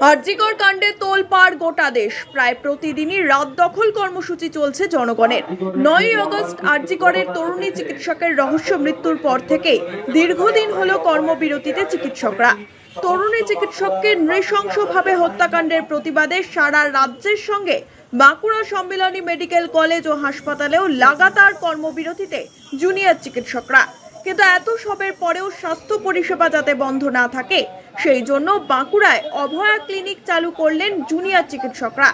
আরজিকর কাণ্ডে তোলপাড় গোটা দেশ। প্রায় প্রতিদিনই রাত দখল কর্মসূচি চলছে জনগণের। 9ই আগস্ট আরজিকরের তরুণী চিকিৎসকের রহস্য মৃত্যুর পর থেকে দীর্ঘদিন হলো কর্মবিরতিতে চিকিৎসকরা। তরুণী চিকিৎসককে নৃশংসভাবে হত্যাকাণ্ডের প্রতিবাদে সারা রাজ্যের সঙ্গে বাঁকুড়া সম্মিলনী মেডিকেল কলেজ ও হাসপাতালেও লাগাতার কর্মবিরতিতে জুনিয়র চিকিৎসকরা। কিন্তু এত সবের পরেও স্বাস্থ্য পরিষেবা যাতে বন্ধ না থাকে সেই জন্য বাঁকুড়ায় অভয়া ক্লিনিক চালু করলেন জুনিয়র চিকিৎসকরা।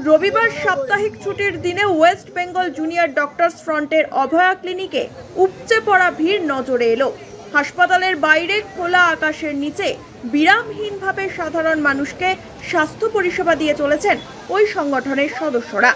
রবিবার সাপ্তাহিক ছুটির দিনে ওয়েস্ট বেঙ্গল জুনিয়র ডক্টরস ফ্রন্টের অভয়া ক্লিনিকে উপচে পড়া ভিড় নজরে এলো। হাসপাতালের বাইরে খোলা আকাশের নিচে বিরামহীনভাবে সাধারণ মানুষকে স্বাস্থ্য পরিষেবা দিয়ে চলেছেন ওই সংগঠনের সদস্যরা।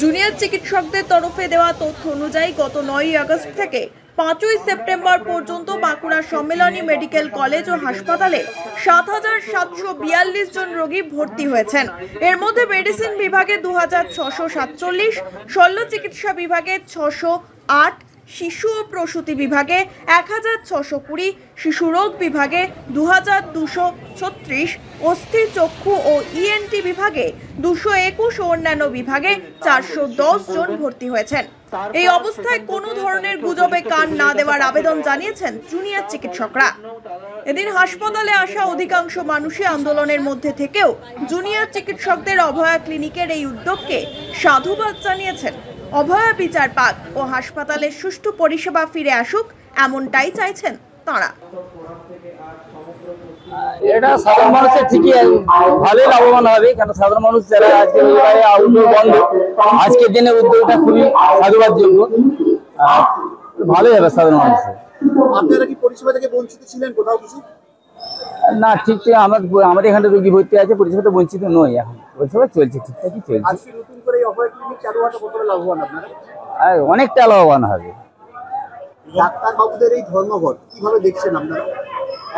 জুনিয়র চিকিৎসকদের তরফে দেওয়া তথ্য অনুযায়ী গত 9ই আগস্ট থেকে 5ই সেপ্টেম্বর পর্যন্ত বাঁকুড়া সম্মিলনী মেডিকেল কলেজ ও হাসপাতালে ৭৭৪২ জন রোগী ভর্তি হয়েছেন। এর মধ্যে মেডিসিন বিভাগে ২৬৪৭, শল্য চিকিৎসা বিভাগে ৬০৮, শিশু ও প্রসূতি বিভাগে ১৬২০, শিশু রোগ বিভাগে ২২৩৬, অস্থি চক্ষু ও ইএনটি বিভাগে ২২১ ও অন্যান্য বিভাগে ৪১০ জন ভর্তি হয়েছেন। এই অবস্থায় কোনো ধরনের গুজবে কান না দেওয়ার আবেদন জানিয়েছেন জুনিয়র চিকিৎসকরা। এদিন হাসপাতালে আসা অধিকাংশ মানুষই আন্দোলনের মধ্যে থেকেও জুনিয়র চিকিৎসকদের অভয়া ক্লিনিকের এই উদ্যোগকে সাধুবাদ জানিয়েছেন। অভয়া বিচার পাক ও হাসপাতালের সুষ্ঠু পরিষেবা ফিরে আসুক এমনটাই চাইছেন তাঁরা। এটা সাধারণ মানুষের ঠিকই ভালোই লাভবান হবে, কারণ সাধারণ মানুষ যারা আজকে আউটডোর বন্ধ, আজকের দিনে উদ্যোগটা খুবই সাধুবাদযোগ্য, ভালোই হবে সাধারণ মানুষের। আপনারা কি পরিষেবা থেকে বঞ্চিত ছিলেন কোথাও কিছু? না, ঠিক আমাদের এখানে রোগী ভর্তি আছে, পরিষেবা তো বঞ্চিত নয়, এখন পরিষেবা চলছে, ঠিকঠাকই চলছে। আজকে নতুন করে এই অভয়া ক্লিনিক চালু হওয়াটা কতটা লাভবান আপনারা? অনেকটা লাভবান হবে। ডাক্তার বাবুদের এই ধর্মঘট কিভাবে দেখছেন আপনারা?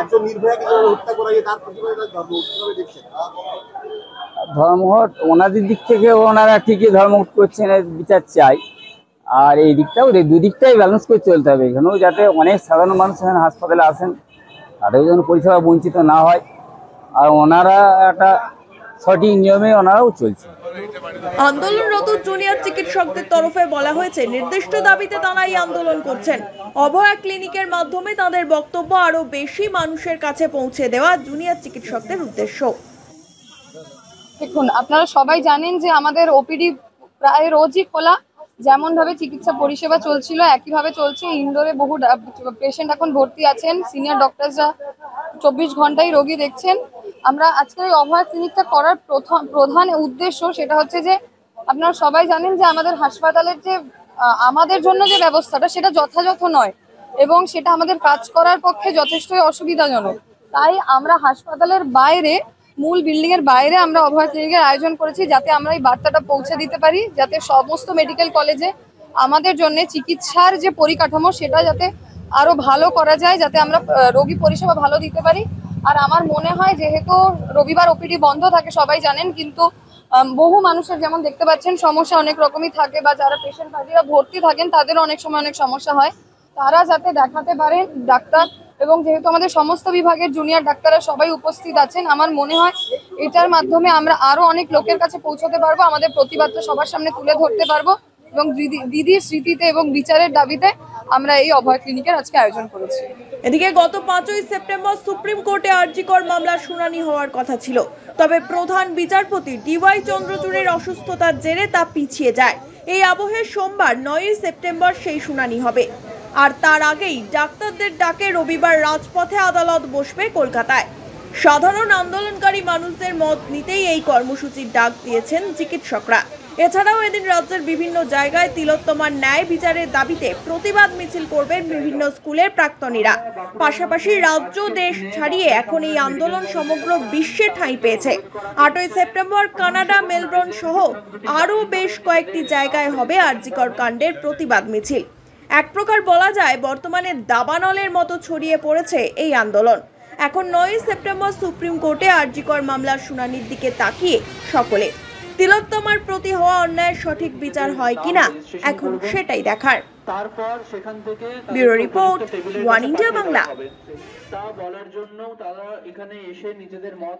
একজন নির্ভয়াকে যেভাবে হত্যা করা হয় তার প্রতিবাদে তার ধর্মঘট কিভাবে দেখছেন? ধর্মঘট ওনাদের দিক থেকে ওনারা ঠিকই ধর্মঘট করছেন, বিচার চাই। আর এই দিকটাও দুদিকটাই ব্যালেন্স করে চলতে হবে, এখানেও যাতে অনেক সাধারণ মানুষ এখানে হাসপাতালে আসেন, তাদেরও যেন পরিষেবা বঞ্চিত না হয়, আর ওনারা একটা সঠিক নিয়মে ওনারাও চলছে। আন্দোলনরত জুনিয়র চিকিৎসকদের তরফে বলা হয়েছে নির্দিষ্ট দাবিতে তারা এই আন্দোলন করছেন। অভয়া ক্লিনিকের মাধ্যমে তাদের বক্তব্য আরো বেশি মানুষের কাছে পৌঁছে দেওয়া জুনিয়র চিকিৎসকদের উদ্দেশ্য। দেখুন, আপনারা সবাই জানেন যে আমাদের ওপিডি প্রায় রোজই খোলা, যেমন ভাবে চিকিৎসা পরিষেবা চলছিল একইভাবে চলছে। ইনডোরে বহু পেশেন্ট এখন ভর্তি আছেন, সিনিয়র ডক্টরসরা 24 ঘন্টাই রোগী দেখছেন। আমরা আজকে এই অভয়া ক্লিনিকটা করার প্রধান উদ্দেশ্য সেটা হচ্ছে যে আপনারা সবাই জানেন যে আমাদের হাসপাতালের যে আমাদের জন্য যে ব্যবস্থাটা সেটা যথাযথ নয় এবং সেটা আমাদের কাজ করার পক্ষে যথেষ্টই অসুবিধাজনক। তাই আমরা হাসপাতালের বাইরে, মূল বিল্ডিং এর বাইরে আমরা অভয়া ক্লিনিকের আয়োজন করেছি, যাতে আমরা এই বার্তাটা পৌঁছে দিতে পারি, যাতে সমস্ত মেডিকেল কলেজে আমাদের জন্য চিকিৎসার যে পরিকাঠামো সেটা যাতে আরো ভালো করা যায়, যাতে আমরা রোগী পরিষেবা ভালো দিতে পারি। আর আমার মনে হয় যেহেতু রবিবার ওপিডি বন্ধ থাকে সবাই জানেন, কিন্তু বহু মানুষের যেমন দেখতে পাচ্ছেন সমস্যা অনেক রকমই থাকে, বা যারা পেশেন্ট পার্টিরা ভর্তি থাকেন তাদেরও অনেক সময় অনেক সমস্যা হয়, তারা যাতে দেখাতে পারেন ডাক্তার। এবং যেহেতু আমাদের সমস্ত বিভাগের জুনিয়র ডাক্তাররা সবাই উপস্থিত আছেন, আমার মনে হয় এটার মাধ্যমে আমরা আরো অনেক লোকের কাছে পৌঁছতে পারবো, আমাদের প্রতিবাদটা সবার সামনে তুলে ধরতে পারবো এবং দিদির স্মৃতিতে এবং বিচারের দাবিতে আমরা এই অভয়া ক্লিনিকের আজকে আয়োজন করেছি। এদিকে গত 5ই সেপ্টেম্বর সুপ্রিম কোর্টে আরজিকর মামলার শুনানি হওয়ার কথা ছিল, তবে প্রধান বিচারপতি ডিওয়াই চন্দ্রচূড়ের অসুস্থতার জেরে তা পিছিয়ে যায়। এই আবহে সোমবার 9ই সেপ্টেম্বর সেই শুনানি হবে। আর তার আগেই ডাক্তারদের ডাকে রবিবার রাজপথে আদালত বসবে কলকাতায়। সাধারণ আন্দোলনকারী মানুষদের মত নিতেই এই কর্মসূচির ডাক দিয়েছেন চিকিৎসকরা। এছাড়াও এদিন রাজ্যের বিভিন্ন জায়গায় তিলোত্তমার ন্যায় বিচারের দাবিতে প্রতিবাদ মিছিল করবেন বিভিন্ন স্কুলের প্রাক্তনীরা। পাশাপাশি রাজ্য দেশ ছাড়িয়ে এখন এই আন্দোলন সমগ্র বিশ্বে ঠাঁই পেয়েছে। 8ই সেপ্টেম্বর কানাডা, মেলবোর্ন সহ আরও বেশ কয়েকটি জায়গায় হবে আরজিকর কাণ্ডের প্রতিবাদ মিছিল। এক প্রকার বলা যায় বর্তমানে দাবানলের মতো ছড়িয়ে পড়েছে এই আন্দোলন। এখন 9ই সেপ্টেম্বর সুপ্রিম কোর্টে আরজিকর মামলার শুনানির দিকে তাকিয়ে সকলে। তিলোত্তমার প্রতি হওয়া অন্যায়ের সঠিক বিচার হয় কিনা এখন সেটাই দেখার। তারপর সেখান থেকে bureau report, one India Bangla. তা বলার জন্য তারা এখানে এসে নিজেদের মত